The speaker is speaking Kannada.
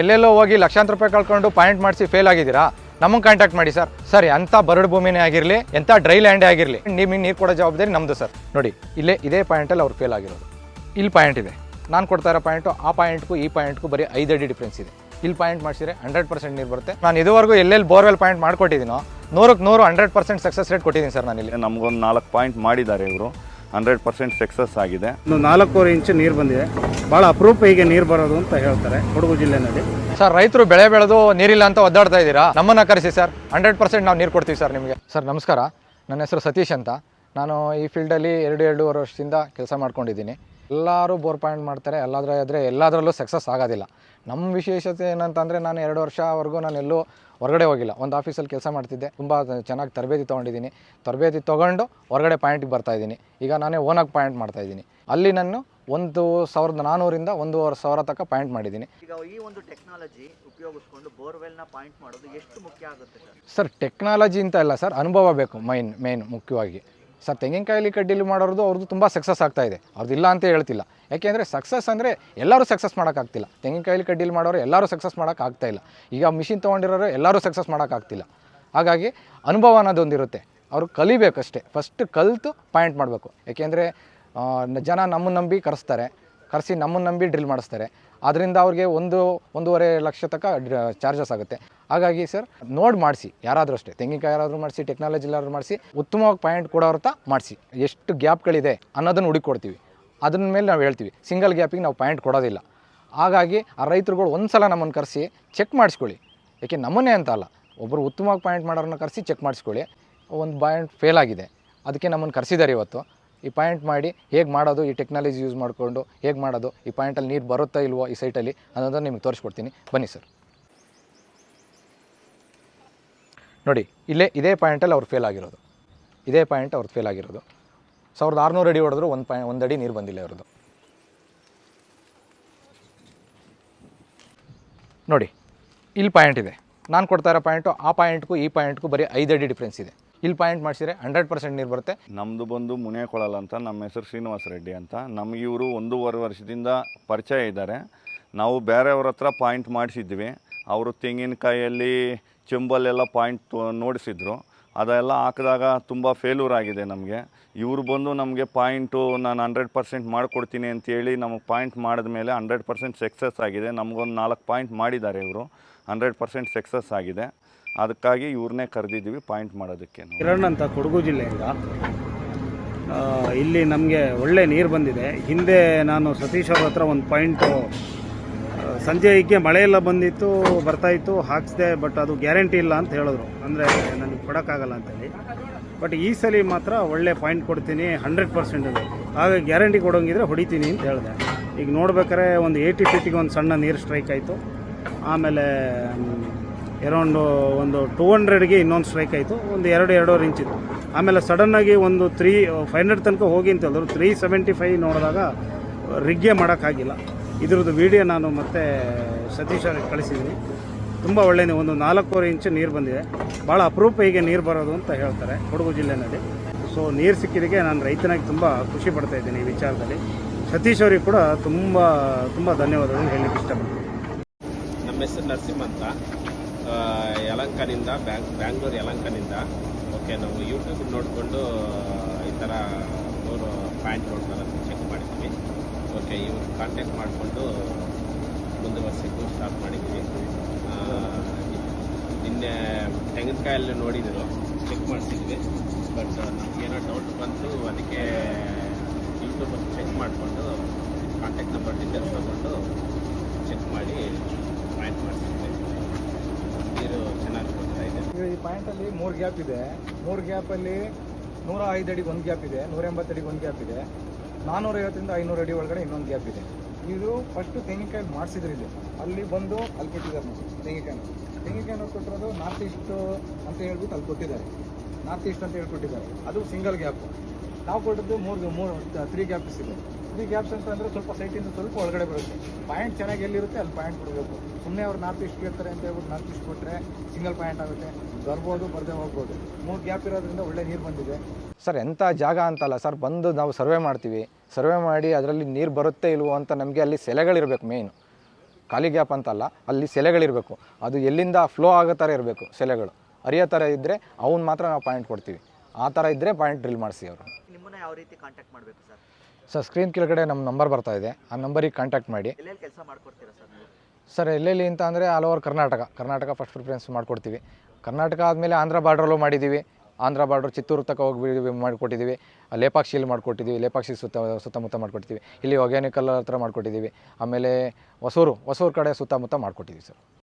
ಎಲ್ಲೆಲ್ಲೋ ಹೋಗಿ ಲಕ್ಷಾಂತರ ರೂಪಾಯಿ ಕಳ್ಕೊಂಡು ಪಾಯಿಂಟ್ ಮಾಡಿಸಿ ಫೇಲ್ ಆಗಿದ್ದೀರಾ, ನಮಗೆ ಕಾಂಟ್ಯಾಕ್ಟ್ ಮಾಡಿ ಸರ್. ಸರಿ, ಅಂಥ ಬರಡು ಭೂಮಿನೇ ಆಗಿರಲಿ, ಎಂಥ ಡ್ರೈ ಲ್ಯಾಂಡೇ ಆಗಿರಲಿ, ನಿಮಗೆ ನೀರು ಕೊಡೋ ಜವಾಬ್ದಾರಿ ನಮ್ಮದು ಸರ್. ನೋಡಿ, ಇದೇ ಪಾಯಿಂಟಲ್ಲಿ ಅವ್ರು ಫೇಲ್ ಆಗಿರೋದು. ಇಲ್ಲಿ ಪಾಯಿಂಟ್ ಇದೆ, ನಾನು ಕೊಡ್ತಾ ಇರೋ ಪಾಯಿಂಟು ಆ ಪಾಯಿಂಟ್ಗೂ ಈ ಪಾಯಿಂಟ್ಗೂ ಬರೀ 5 ಅಡಿ ಡಿಫ್ರೆನ್ಸ್ ಇದೆ. ಇಲ್ಲಿ ಪಾಯಿಂಟ್ ಮಾಡಿಸಿದ್ರೆ 100% ನೀರು ಬರುತ್ತೆ. ನಾನು ಇದುವರೆಗೂ ಎಲ್ಲೆಲ್ಲಿ ಬೋರ್ವೆಲ್ ಪಾಯಿಂಟ್ ಮಾಡ್ಕೊಟ್ಟಿದ್ದೀನೋ 100ಕ್ಕೆ 100 100% ಸಕ್ಸಸ್ ರೇಟ್ ಕೊಟ್ಟಿದ್ದೀನಿ ಸರ್. ನಾನು ಇಲ್ಲಿ ನಮಗೊಂದು 4 ಪಾಯಿಂಟ್ ಮಾಡಿದ್ದಾರೆ ಇವರು, 100% ಸಕ್ಸಸ್ ಆಗಿದೆ. 4.5 ಇಂಚು ನೀರು ಬಂದಿದೆ. ಭಾಳ ಅಪರೂಪ ಹೀಗೆ ನೀರು ಬರೋದು ಅಂತ ಹೇಳ್ತಾರೆ ಕೊಡಗು ಜಿಲ್ಲೆನಲ್ಲಿ. ಸರ್, ರೈತರು ಬೆಳೆ ಬೆಳೆದು ನೀರಿಲ್ಲ ಅಂತ ಒದ್ದಾಡ್ತಾ ಇದ್ದೀರಾ, ನಮ್ಮನ್ನು ಕರೆಸಿ ಸರ್. 100% ನಾವು ನೀರು ಕೊಡ್ತೀವಿ ಸರ್ ನಿಮಗೆ. ಸರ್ ನಮಸ್ಕಾರ, ನನ್ನ ಹೆಸರು ಸತೀಶ್ ಅಂತ. ನಾನು ಈ ಫೀಲ್ಡಲ್ಲಿ 2-2.5 ವರ್ಷದಿಂದ ಕೆಲಸ ಮಾಡ್ಕೊಂಡಿದ್ದೀನಿ. ಎಲ್ಲರೂ ಬೋರ್ ಪಾಯಿಂಟ್ ಮಾಡ್ತಾರೆ, ಎಲ್ಲದರಲ್ಲೂ ಸಕ್ಸಸ್ ಆಗೋದಿಲ್ಲ. ನಮ್ಮ ವಿಶೇಷತೆ ಏನಂತಂದರೆ, ನಾನು 2 ವರ್ಷವರೆಗೂ ನಾನು ಎಲ್ಲೂ ಹೊರಗಡೆ ಹೋಗಿಲ್ಲ. ಒಂದು ಆಫೀಸಲ್ಲಿ ಕೆಲಸ ಮಾಡ್ತಿದ್ದೆ, ತುಂಬ ಚೆನ್ನಾಗಿ ತರಬೇತಿ ತೊಗೊಂಡಿದ್ದೀನಿ. ತರಬೇತಿ ತೊಗೊಂಡು ಹೊರಗಡೆ ಪಾಯಿಂಟಿಗೆ ಬರ್ತಾಯಿದ್ದೀನಿ. ಈಗ ನಾನೇ ಓನಾಗಿ ಪಾಯಿಂಟ್ ಮಾಡ್ತಾಯಿದ್ದೀನಿ. ಅಲ್ಲಿ ನಾನು 1,400ರಿಂದ 1,500 ತನಕ ಪಾಯಿಂಟ್ ಮಾಡಿದ್ದೀನಿ. ಈಗ ಈ ಒಂದು ಟೆಕ್ನಾಲಜಿ ಉಪಯೋಗಿಸ್ಕೊಂಡು ಬೋರ್ವೆಲ್ನ ಪಾಯಿಂಟ್ ಮಾಡೋದು ಎಷ್ಟು ಮುಖ್ಯ ಆಗುತ್ತೆ ಸರ್? ಸರ್, ಟೆಕ್ನಾಲಜಿ ಅಂತ ಇಲ್ಲ ಸರ್, ಅನುಭವ ಬೇಕು ಮೇನ್ ಮುಖ್ಯವಾಗಿ. ಸರ್, ತೆಂಗಿನಕಾಯಲ್ಲಿ ಕಡ್ಡಿಲಿ ಮಾಡೋದು ಅವ್ರದ್ದು ತುಂಬ ಸಕ್ಸಸ್ ಆಗ್ತಾಯಿದೆ, ಅವ್ರದ್ದು ಇಲ್ಲ ಅಂತ ಹೇಳ್ತಿಲ್ಲ. ಯಾಕೆಂದರೆ ಸಕ್ಸಸ್ ಅಂದರೆ ಎಲ್ಲರೂ ಸಕ್ಸಸ್ ಮಾಡೋಕ್ಕಾಗ್ತಿಲ್ಲ. ತೆಂಗಿನಕಾಯಲ್ಲಿ ಕಡ್ಡಿಲಿ ಮಾಡೋರು ಎಲ್ಲರೂ ಸಕ್ಸಸ್ ಮಾಡೋಕ್ಕಾಗ್ತಾಯಿಲ್ಲ. ಈಗ ಮಿಷಿನ್ ತೊಗೊಂಡಿರೋರು ಎಲ್ಲರೂ ಸಕ್ಸಸ್ ಮಾಡೋಕ್ಕಾಗ್ತಿಲ್ಲ. ಹಾಗಾಗಿ ಅನುಭವ ಅನ್ನೋದೊಂದಿರುತ್ತೆ, ಅವರು ಕಲಿಬೇಕಷ್ಟೇ. ಫಸ್ಟ್ ಕಲಿತು ಪಾಯಿಂಟ್ ಮಾಡಬೇಕು. ಯಾಕೆಂದರೆ ಜನ ನಮ್ಮನ್ನು ನಂಬಿ ಕರೆಸಿ ನಮ್ಮನ್ನು ನಂಬಿ ಡ್ರಿಲ್ ಮಾಡಿಸ್ತಾರೆ. ಅದರಿಂದ ಅವ್ರಿಗೆ 1.5 ಲಕ್ಷ ತನಕ ಚಾರ್ಜಸ್ ಆಗುತ್ತೆ. ಹಾಗಾಗಿ ಸರ್, ನೋಡಿ ಮಾಡಿಸಿ, ಯಾರಾದರೂ ಅಷ್ಟೇ, ತೆಂಗಿನಕಾಯಿ ಯಾರಾದರೂ ಮಾಡಿಸಿ, ಟೆಕ್ನಾಲಜಿ ಯಾರಾದರೂ ಮಾಡಿಸಿ, ಉತ್ತಮವಾಗಿ ಪಾಯಿಂಟ್ ಕೊಡೋರ್ಥ ಮಾಡಿಸಿ. ಎಷ್ಟು ಗ್ಯಾಪ್ಗಳಿದೆ ಅನ್ನೋದನ್ನು ಹುಡುಕೊಡ್ತೀವಿ. ಅದ್ರ ಮೇಲೆ ನಾವು ಹೇಳ್ತೀವಿ, ಸಿಂಗಲ್ ಗ್ಯಾಪಿಗೆ ನಾವು ಪಾಯಿಂಟ್ ಕೊಡೋದಿಲ್ಲ. ಹಾಗಾಗಿ ಆ ರೈತರುಗಳು ಒಂದು ಸಲ ನಮ್ಮನ್ನು ಕರೆಸಿ ಚೆಕ್ ಮಾಡಿಸ್ಕೊಳ್ಳಿ. ಏಕೆ ನಮ್ಮನ್ನೇ ಅಂತ ಅಲ್ಲ, ಒಬ್ಬರು ಉತ್ತಮವಾಗಿ ಪಾಯಿಂಟ್ ಮಾಡೋರನ್ನ ಕರೆಸಿ ಚೆಕ್ ಮಾಡಿಸ್ಕೊಳ್ಳಿ. ಒಂದು ಪಾಯಿಂಟ್ ಫೇಲ್ ಆಗಿದೆ, ಅದಕ್ಕೆ ನಮ್ಮನ್ನು ಕರೆಸಿದ್ದಾರೆ ಇವತ್ತು. ಈ ಪಾಯಿಂಟ್ ಮಾಡಿ ಹೇಗೆ ಮಾಡೋದು, ಈ ಟೆಕ್ನಾಲಜಿ ಯೂಸ್ ಮಾಡಿಕೊಂಡು ಹೇಗೆ ಮಾಡೋದು, ಈ ಪಾಯಿಂಟಲ್ಲಿ ನೀರು ಬರುತ್ತಾ ಇಲ್ವೋ ಈ ಸೈಟಲ್ಲಿ ಅನ್ನೋದನ್ನು ನಿಮಗೆ ತೋರಿಸ್ಕೊಡ್ತೀನಿ, ಬನ್ನಿ ಸರ್. ನೋಡಿ, ಇದೇ ಪಾಯಿಂಟಲ್ಲಿ ಅವ್ರು ಫೇಲ್ ಆಗಿರೋದು. ಇದೇ ಪಾಯಿಂಟ್ ಅವ್ರದ್ದು ಫೇಲ್ ಆಗಿರೋದು. 1600 ಅಡಿ ಹೊಡೆದ್ರು 1 ಅಡಿ ನೀರು ಬಂದಿಲ್ಲ ಅವ್ರದ್ದು. ನೋಡಿ, ಇಲ್ಲಿ ಪಾಯಿಂಟ್ ಇದೆ, ನಾನು ಕೊಡ್ತಾ ಇರೋ ಪಾಯಿಂಟು ಆ ಪಾಯಿಂಟ್ಗೂ ಈ ಪಾಯಿಂಟ್ಗೂ ಬರೀ 5 ಅಡಿ ಡಿಫ್ರೆನ್ಸ್ ಇದೆ. ಇಲ್ಲಿ ಪಾಯಿಂಟ್ ಮಾಡಿಸಿದ್ರೆ 100% ನೀರು ಬರುತ್ತೆ. ನಮ್ಮದು ಬಂದು ಮುನೇಕೊಳಲ್ ಅಂತ, ನಮ್ಮ ಹೆಸರು ಶ್ರೀನಿವಾಸ ರೆಡ್ಡಿ ಅಂತ. ನಮಗೆ ಇವರು 1.5 ವರ್ಷದಿಂದ ಪರಿಚಯ ಇದ್ದಾರೆ. ನಾವು ಬೇರೆಯವ್ರ ಹತ್ರ ಪಾಯಿಂಟ್ ಮಾಡಿಸಿದ್ವಿ. ಅವರು ತೆಂಗಿನಕಾಯಲ್ಲಿ ಚೆಂಬಲ್ಲೆಲ್ಲ ಪಾಯಿಂಟ್ ನೋಡಿಸಿದ್ರು. ಅದೆಲ್ಲ ಹಾಕಿದಾಗ ತುಂಬ ಫೇಲ್ಯೂರ್ ಆಗಿದೆ ನಮಗೆ. ಇವರು ಬಂದು ನಮಗೆ ಪಾಯಿಂಟು ನಾನು 100% ಮಾಡಿಕೊಡ್ತೀನಿ ಅಂತೇಳಿ ನಮಗೆ ಪಾಯಿಂಟ್ ಮಾಡಿದ ಮೇಲೆ 100% ಸಕ್ಸಸ್ ಆಗಿದೆ. ನಮಗೊಂದು 4 ಪಾಯಿಂಟ್ ಮಾಡಿದ್ದಾರೆ ಇವರು, 100% ಸಕ್ಸಸ್ ಆಗಿದೆ. ಅದಕ್ಕಾಗಿ ಇವ್ರನ್ನೇ ಕರೆದಿದ್ದೀವಿ ಪಾಯಿಂಟ್ ಮಾಡೋದಕ್ಕೆ. ಕಿರಣ್ ಅಂತ ಕೊಡಗು ಜಿಲ್ಲೆಯಿಂದ. ಇಲ್ಲಿ ನಮಗೆ ಒಳ್ಳೆ ನೀರು ಬಂದಿದೆ. ಹಿಂದೆ ನಾನು ಸತೀಶ್ ಅವ್ರ ಹತ್ರ ಒಂದು ಪಾಯಿಂಟು ಸಂಜೆಗೆ ಮಳೆಯೆಲ್ಲ ಬಂದಿತ್ತು, ಬರ್ತಾಯಿತ್ತು, ಹಾಕಿಸ್ದೆ. ಬಟ್ ಅದು ಗ್ಯಾರಂಟಿ ಇಲ್ಲ ಅಂತ ಹೇಳಿದ್ರು, ಅಂದರೆ ನನಗೆ ಕೊಡೋಕ್ಕಾಗಲ್ಲ ಅಂತೇಳಿ. ಬಟ್ ಈ ಸಲ ಮಾತ್ರ ಒಳ್ಳೆ ಪಾಯಿಂಟ್ ಕೊಡ್ತೀನಿ, 100% ಇದೆ. ಹಾಗೆ ಗ್ಯಾರಂಟಿ ಕೊಡೋಂಗಿದ್ರೆ ಹೊಡಿತೀನಿ ಅಂತ ಹೇಳಿದೆ. ಈಗ ನೋಡ್ಬೇಕಾದ್ರೆ ಒಂದು 80 ಫೀಟಿಗೆ ಒಂದು ಸಣ್ಣ ನೀರು ಸ್ಟ್ರೈಕ್ ಆಯಿತು. ಆಮೇಲೆ ಅರೌಂಡು ಒಂದು 200ಗೆ ಇನ್ನೊಂದು ಸ್ಟ್ರೈಕ್ ಆಯಿತು, ಒಂದು 2-2.5 ಇಂಚಿತ್ತು. ಆಮೇಲೆ ಸಡನ್ನಾಗಿ ಒಂದು 500 ತನಕ ಹೋಗಿ ಅಂತ ಹೇಳಿದ್ರು. 375 ನೋಡಿದಾಗ ರಿಗ್ಗೆ ಮಾಡೋಕ್ಕಾಗಿಲ್ಲ. ಇದ್ರದ್ದು ವೀಡಿಯೋ ನಾನು ಮತ್ತೆ ಸತೀಶ್ ಅವ್ರಿಗೆ ಕಳಿಸಿದ್ದೀನಿ. ತುಂಬ ಒಳ್ಳೆಯದು. ಒಂದು 4.5 ಇಂಚು ನೀರು ಬಂದಿದೆ. ಭಾಳ ಅಪರೂಪ ಹೀಗೆ ನೀರು ಬರೋದು ಅಂತ ಹೇಳ್ತಾರೆ ಕೊಡಗು ಜಿಲ್ಲೆಯಲ್ಲಿ. ಸೊ ನೀರು ಸಿಕ್ಕಿದ್ದಕ್ಕೆ ನಾನು ರೈತನಾಗಿ ತುಂಬ ಖುಷಿ ಪಡ್ತಾ ಇದ್ದೀನಿ ಈ ವಿಚಾರದಲ್ಲಿ. ಸತೀಶ್ ಅವರಿಗೆ ಕೂಡ ತುಂಬ ತುಂಬ ಧನ್ಯವಾದಗಳು ಹೇಳಲಿಕ್ಕೆ ಇಷ್ಟಪಡ್ತೀನಿ. ನಮ್ಮ ಹೆಸರು ನರಸಿಂಹ ಅಂತ, ಯಲಹಂಕನಿಂದ, ಬ್ಯಾಂಗ್ಳೂರು ಯಲಹಂಕನಿಂದ. ಓಕೆ, ನಾವು ಯೂಟ್ಯೂಬ್ ನೋಡಿಕೊಂಡು ಈ ಥರ ಬೋರ್ ಪಾಯಿಂಟ್ ನೋಡ್ತಾರೆ ಚೆಕ್ ಮಾಡಿದ್ವಿ. ಓಕೆ, ಇವ್ರು ಕಾಂಟ್ಯಾಕ್ಟ್ ಮಾಡಿಕೊಂಡು ಮುಂದುವರ್ಸೋಕ್ಕೆ ಸ್ಟಾರ್ಟ್ ಮಾಡಿದ್ವಿ. ನಿನ್ನೆ ತೆಂಗಿನಕಾಯಲ್ಲಿ ನೋಡಿದ್ರು, ಚೆಕ್ ಮಾಡಿಸಿದ್ವಿ. ಬಟ್ ನಮಗೇನೋ ಡೌಟ್ ಬಂತು, ಅದಕ್ಕೆ ಯೂಟ್ಯೂಬಲ್ಲಿ ಚೆಕ್ ಮಾಡಿಕೊಂಡು ಕಾಂಟ್ಯಾಕ್ಟ್ ನಂಬರ್ ಡೀಟೇಲ್ಸ್ ತೊಗೊಂಡು ಚೆಕ್ ಮಾಡಿ ಪಾಯಿಂಟ್ ಮಾಡಿಸಿದ್ವಿ. ನೀರು ಚೆನ್ನಾಗಿ ಬರ್ತಾ ಇದೆ. ಈ ಪಾಯಿಂಟಲ್ಲಿ 3 ಗ್ಯಾಪ್ ಇದೆ. 3 ಗ್ಯಾಪಲ್ಲಿ 105 ಅಡಿಗೆ ಒಂದು ಗ್ಯಾಪ್ ಇದೆ, 180 ಅಡಿಗೆ ಒಂದು ಗ್ಯಾಪ್ ಇದೆ, 450ರಿಂದ 500 ಅಡಿ ಒಳಗಡೆ ಇನ್ನೊಂದು ಗ್ಯಾಪ್ ಇದೆ. ಇದು ಫಸ್ಟು ತೆಂಗಿನಕಾಯಿ ಮಾಡಿಸಿದ್ರು. ಇಲ್ಲಿ ಅಲ್ಲಿ ಬಂದು ಅಲ್ಲಿ ಕೊಟ್ಟಿದ್ದಾರೆ ನಾವು ತೆಂಗಿನಕಾಯಿನ ಕೊಟ್ಟಿರೋದು ನಾರ್ತ್ ಈಸ್ಟ್ ಅಂತ ಹೇಳ್ಬಿಟ್ಟು ಅಲ್ಲಿ ಕೊಟ್ಟಿದ್ದಾರೆ. ನಾರ್ತ್ ಈಸ್ಟ್ ಅಂತ ಹೇಳ್ಕೊಟ್ಟಿದ್ದಾರೆ. ಅದು ಸಿಂಗಲ್ ಗ್ಯಾಪು. ನಾವು ಕೊಟ್ಟಿದ್ದು 3 ಗ್ಯಾಪ್ಸ್ ಇದೆ. 3 ಗ್ಯಾಪ್ಸ್ ಅಂತಂದರೆ ಸ್ವಲ್ಪ ಸೈಟಿಂದ ಸ್ವಲ್ಪ ಒಳಗಡೆ ಬರುತ್ತೆ. ಪಾಯಿಂಟ್ ಚೆನ್ನಾಗಿ ಎಲ್ಲಿರುತ್ತೆ ಅಲ್ಲಿ ಪಾಯಿಂಟ್ ಕೊಡಬೇಕು. ಸುಮ್ಮನೆ ಅವ್ರು ನಾರ್ತ್ ಈಸ್ಟ್ ಇರ್ತಾರೆ ಅಂತ ಹೇಳ್ಬಿಟ್ಟು ನಾರ್ತ್ ಈಸ್ಟ್ ಕೊಟ್ಟರೆ ಸಿಂಗಲ್ ಪಾಯಿಂಟ್ ಆಗುತ್ತೆ, ಬರ್ಬೋದು, ಬರದೇ ಹೋಗ್ಬೋದು. 3 ಗ್ಯಾಪ್ ಇರೋದ್ರಿಂದ ಒಳ್ಳೆ ನೀರು ಬಂದಿದೆ. ಸರ್, ಎಂಥ ಜಾಗ ಅಂತಲ್ಲ ಸರ್, ಬಂದು ನಾವು ಸರ್ವೆ ಮಾಡ್ತೀವಿ. ಸರ್ವೆ ಮಾಡಿ ಅದರಲ್ಲಿ ನೀರು ಬರುತ್ತೆ ಇಲ್ವೋ ಅಂತ ನಮಗೆ ಅಲ್ಲಿ ಸೆಲೆಗಳಿರಬೇಕು. ಮೇಯ್ನು ಖಾಲಿ ಗ್ಯಾಪ್ ಅಂತಲ್ಲ, ಅಲ್ಲಿ ಸೆಲೆಗಳಿರಬೇಕು. ಅದು ಎಲ್ಲಿಂದ ಫ್ಲೋ ಆಗೋ ಥರ ಇರಬೇಕು, ಸೆಲೆಗಳು ಹರಿಯೋ ಥರ ಇದ್ದರೆ ಅವ್ನು ಮಾತ್ರ ನಾವು ಪಾಯಿಂಟ್ ಕೊಡ್ತೀವಿ. ಆ ಥರ ಇದ್ದರೆ ಪಾಯಿಂಟ್ ಡ್ರಿಲ್ ಮಾಡಿಸಿ ಅವರು. ನಿಮ್ಮನ್ನ ಯಾವ ರೀತಿ ಕಾಂಟ್ಯಾಕ್ಟ್ ಮಾಡಬೇಕು ಸರ್? ಸರ್ ಸ್ಕ್ರೀನ್ ಕೆಳಗಡೆ ನಮ್ಮ ನಂಬರ್ ಬರ್ತಾ ಇದೆ, ಆ ನಂಬರಿಗೆ ಕಾಂಟ್ಯಾಕ್ಟ್ ಮಾಡಿ. ಎಲ್ಲೆಲ್ಲಿ ಕೆಲಸ ಮಾಡ್ಕೊಡ್ತೀರಾ ಸರ್ ನೀವು? ಸರ್ ಎಲ್ಲೆಲ್ಲಿ ಅಂತ ಅಂದರೆ all over Karnataka first preference ಮಾಡಿಕೊಡ್ತೀವಿ. ಕರ್ನಾಟಕ ಆದಮೇಲೆ ಆಂಧ್ರ ಬಾರ್ಡ್ರಲ್ಲೂ ಮಾಡಿದ್ದೀವಿ. ಆಂಧ್ರ ಬಾರ್ಡ್ರ್ ಚಿತ್ತೂರು ತನಕ ಹೋಗಿ ಮಾಡಿಕೊಟ್ಟಿದ್ದೀವಿ. ಲೇಪಾಕ್ಷಿಯಲ್ಲಿ ಮಾಡಿಕೊಟ್ಟಿದ್ದೀವಿ, ಲೇಪಾಕ್ಷಿ ಸುತ್ತಮುತ್ತ ಮಾಡಿಕೊಟ್ಟಿದ್ದೀವಿ. ಇಲ್ಲಿ ಹೊಗೇನಕಲ್ ಹತ್ರ ಮಾಡಿಕೊಟ್ಟಿದ್ದೀವಿ. ಆಮೇಲೆ ಹೊಸೂರು ಕಡೆ ಸುತ್ತಮುತ್ತ ಮಾಡಿಕೊಟ್ಟಿದ್ದೀವಿ ಸರ್.